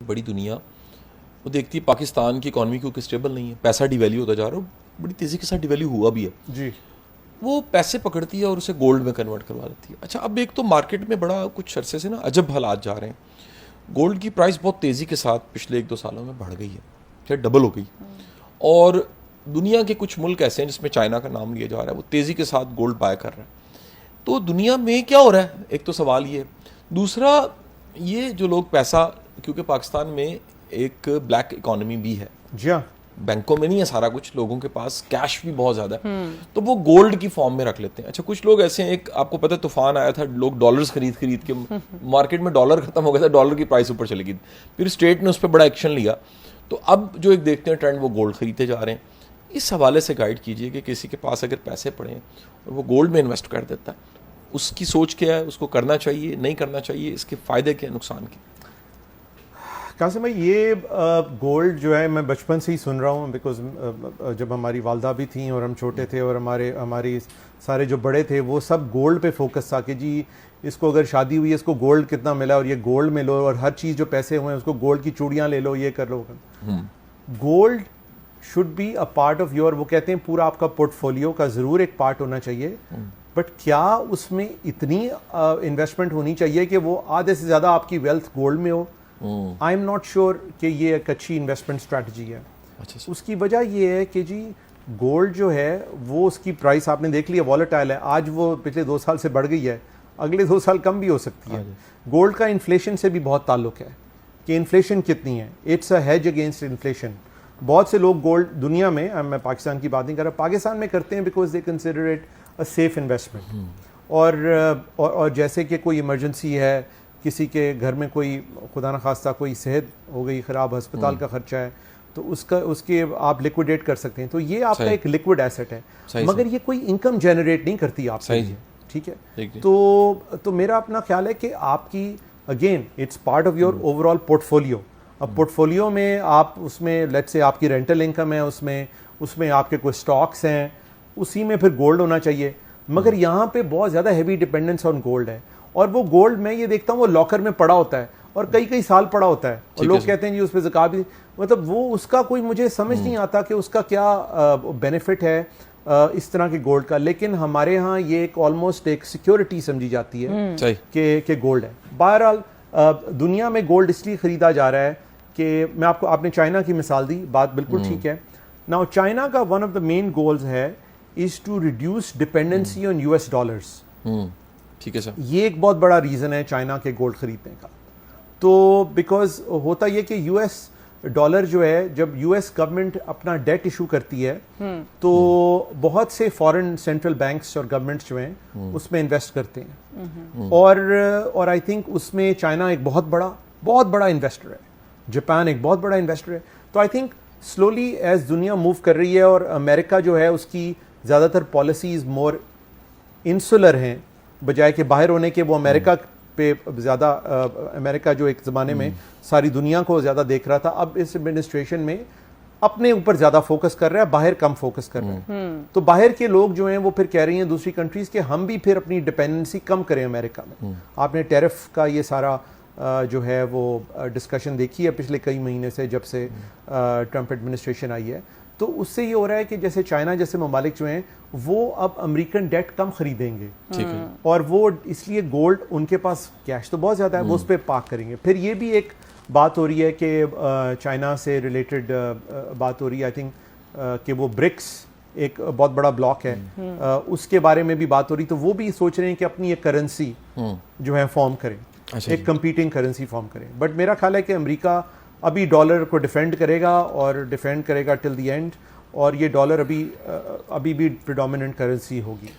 बड़ी दुनिया वो देखती है पाकिस्तान की इकॉनमी क्योंकि स्टेबल नहीं है, पैसा डिवैल्यू होता जा रहा है, बड़ी तेज़ी के साथ डिवैल्यू हुआ भी है जी। वो पैसे पकड़ती है और उसे गोल्ड में कन्वर्ट करवा देती है। अच्छा, अब एक तो मार्केट में बड़ा कुछ अरसे से ना अजब हालात जा रहे हैं। गोल्ड की प्राइस बहुत तेज़ी के साथ पिछले 1-2 सालों में बढ़ गई है, फिर डबल हो गई। और दुनिया के कुछ मुल्क ऐसे हैं जिसमें चाइना का नाम लिया जा रहा है, वो तेज़ी के साथ गोल्ड बाय कर रहा है। तो दुनिया में क्या हो रहा है, एक तो सवाल ये। दूसरा, ये जो लोग पैसा, क्योंकि पाकिस्तान में एक ब्लैक इकोनॉमी भी है, जी हाँ। बैंकों में नहीं है सारा कुछ, लोगों के पास कैश भी बहुत ज़्यादा है, तो वो गोल्ड की फॉर्म में रख लेते हैं। अच्छा, कुछ लोग ऐसे हैं, एक आपको पता है तूफान आया था, लोग डॉलर्स खरीद खरीद के, मार्केट में डॉलर खत्म हो गया था, डॉलर की प्राइस ऊपर चली गई, फिर स्टेट ने उस पर बड़ा एक्शन लिया। तो अब जो एक देखते हैं ट्रेंड, वो गोल्ड खरीदते जा रहे हैं। इस हवाले से गाइड कीजिए कि किसी के पास अगर पैसे पड़े और वो गोल्ड में इन्वेस्ट कर देता है, उसकी सोच क्या है, उसको करना चाहिए नहीं करना चाहिए, इसके फ़ायदे क्या, नुकसान क्या? कासिम भाई, ये गोल्ड जो है मैं बचपन से ही सुन रहा हूँ, बिकॉज जब हमारी वालदा भी थी और हम छोटे थे और हमारी सारे जो बड़े थे वो सब गोल्ड पे फोकस था कि जी इसको अगर शादी हुई है इसको गोल्ड कितना मिला और ये गोल्ड में लो, और हर चीज़ जो पैसे हुए हैं उसको गोल्ड की चूड़ियाँ ले लो, ये कर लो। Gold should be a part of your, वो कहते हैं पूरा आपका पोर्टफोलियो का ज़रूर एक पार्ट होना चाहिए, बट क्या उसमें इतनी इन्वेस्टमेंट होनी चाहिए कि वो आधे से ज़्यादा आपकी वेल्थ गोल्ड में हो? आई एम नॉट श्योर कि ये एक अच्छी इन्वेस्टमेंट स्ट्रैटेजी है। अच्छा, उसकी वजह ये है कि जी गोल्ड जो है वो उसकी प्राइस आपने देख लिया वॉलेटाइल है, आज वो पिछले 2 साल से बढ़ गई है, अगले 2 साल कम भी हो सकती है। गोल्ड का इन्फ्लेशन से भी बहुत ताल्लुक है कि इन्फ्लेशन कितनी है, it's a hedge against inflation. बहुत से लोग गोल्ड दुनिया में, मैं पाकिस्तान की बात नहीं कर रहा, पाकिस्तान में करते हैं because they consider it a safe investment. और जैसे कि कोई इमरजेंसी है, किसी के घर में कोई खुदा न खास्ता कोई सेहत हो गई ख़राब, अस्पताल का खर्चा है, तो उसके आप लिक्विडेट कर सकते हैं, तो ये आपका एक लिक्विड एसेट है, मगर ये कोई इनकम जनरेट नहीं करती आपके लिए, ठीक है? तो मेरा अपना ख्याल है कि आपकी again it's part of your overall portfolio. अब पोर्टफोलियो में आप उसमें लेट्स से आपकी रेंटल इनकम है, उसमें आपके कोई स्टॉक्स हैं, उसी में फिर गोल्ड होना चाहिए। मगर यहाँ पे बहुत ज़्यादा हैवी डिपेंडेंस ऑन गोल्ड है, और वो गोल्ड मैं ये देखता हूँ वो लॉकर में पड़ा होता है और कई साल पड़ा होता है, और लोग कहते हैं जी उस पर ज़कात भी, मतलब वो उसका कोई मुझे समझ नहीं आता कि उसका क्या बेनिफिट है इस तरह के गोल्ड का। लेकिन हमारे यहाँ ये एक ऑलमोस्ट एक सिक्योरिटी समझी जाती है कि गोल्ड है। बहरहाल दुनिया में गोल्ड इसलिए ख़रीदा जा रहा है कि मैं आपने चाइना की मिसाल दी, बात बिल्कुल ठीक है। नाउ चाइना का one of the main goals है is to reduce dependency on US dollars. ठीक है सर, ये एक बहुत बड़ा रीज़न है चाइना के गोल्ड खरीदने का। तो बिकॉज होता ये कि US डॉलर जो है, जब US गवर्नमेंट अपना डेट इशू करती है तो बहुत से फॉरेन सेंट्रल बैंक्स और गवर्नमेंट्स जो हैं उसमें इन्वेस्ट करते हैं, और आई थिंक उसमें चाइना एक बहुत बड़ा इन्वेस्टर है, जापान एक बहुत बड़ा इन्वेस्टर है। तो आई थिंक स्लोली एज दुनिया मूव कर रही है, और अमेरिका जो है उसकी ज़्यादातर पॉलिसीज़ मोर इंसुलर हैं, बजाय के बाहर होने के वो अमेरिका पे ज़्यादा, अमेरिका जो एक ज़माने में सारी दुनिया को ज़्यादा देख रहा था, अब इस एडमिनिस्ट्रेशन में अपने ऊपर ज़्यादा फोकस कर रहा है, बाहर कम फोकस कर रहा है। तो बाहर के लोग जो हैं वो फिर कह रही हैं दूसरी कंट्रीज़ के हम भी फिर अपनी डिपेंडेंसी कम करें अमेरिका में। आपने टैरिफ का ये सारा जो है वो डिस्कशन देखी है पिछले कई महीने से, जब से ट्रंप एडमिनिस्ट्रेशन आई है। तो उससे ये हो रहा है कि जैसे चाइना जैसे ममालिक जो हैं वो अब अमेरिकन डेट कम खरीदेंगे, ठीक है, और वो इसलिए गोल्ड, उनके पास कैश तो बहुत ज़्यादा है, वो उस पर पार्क करेंगे। फिर ये भी एक बात हो रही है कि चाइना से रिलेटेड बात हो रही है, आई थिंक कि वो ब्रिक्स एक बहुत बड़ा ब्लॉक है, उसके बारे में भी बात हो रही, तो वो भी सोच रहे हैं कि अपनी एक करेंसी जो है फॉर्म करें, एक कंपीटिंग करेंसी फॉर्म करें। बट मेरा ख्याल है कि अमेरिका अभी डॉलर को डिफेंड करेगा और डिफेंड करेगा टिल द एंड, और ये डॉलर अभी भी प्रिडोमिनेंट करेंसी होगी।